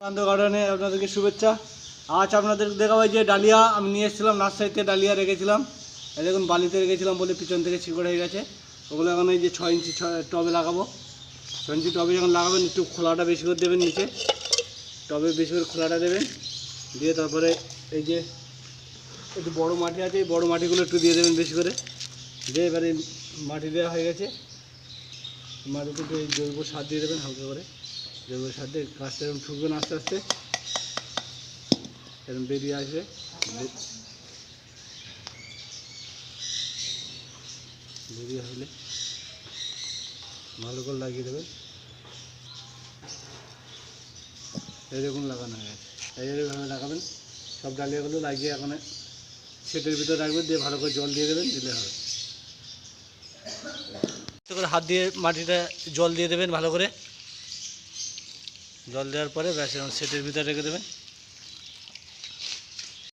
শান্ত গার্ডেনে আপনাদেরকে শুভেচ্ছা। আজ আপনাদের দেখাবো যে ডালিয়া আমি নিয়ে এসেছিলাম, নার্সারিতে ডালিয়া রেখেছিলাম। এই দেখুন বালিতে রেখেছিলাম বলে পিছন থেকে শিকড় হয়ে গেছে। ওগুলো এখন এই যে 6 ইঞ্চি টবে লাগাবো। 6 ইঞ্চি টবে যখন লাগাবেন একটু খোলাটা বেশি করে দেবেন, নিচে টবে বেশি করে খোলাটা দেবেন, দিয়ে তারপরে এই যে একটু বড়ো মাটি আছে, এই বড়ো মাটিগুলো একটু দিয়ে দেবেন বেশি করে। দিয়ে এবারে মাটি দেওয়া হয়ে গেছে, মাটিতে একটু জৈব সার দিয়ে দেবেন হালকা করে। জৈব সার দিয়ে গাছটা এরকম ঠুকবেন আস্তে আস্তে, এরকম বেরিয়ে আসবে। বেরিয়ে আসলে ভালো করে লাগিয়ে দেবেন। এইরকম লাগানো হয়ে গেছে, এইভাবে লাগাবেন। সব ডালিয়াগুলো লাগিয়ে এখন সেটের ভিতরে রাখবেন, দিয়ে ভালো করে জল দিয়ে দেবেন, দিলে হবে। করে হাত দিয়ে মাটিটা জল দিয়ে দেবেন ভালো করে। জল দেওয়ার পরে ব্যাস সেটের ভিতরে রেখে দেবেন।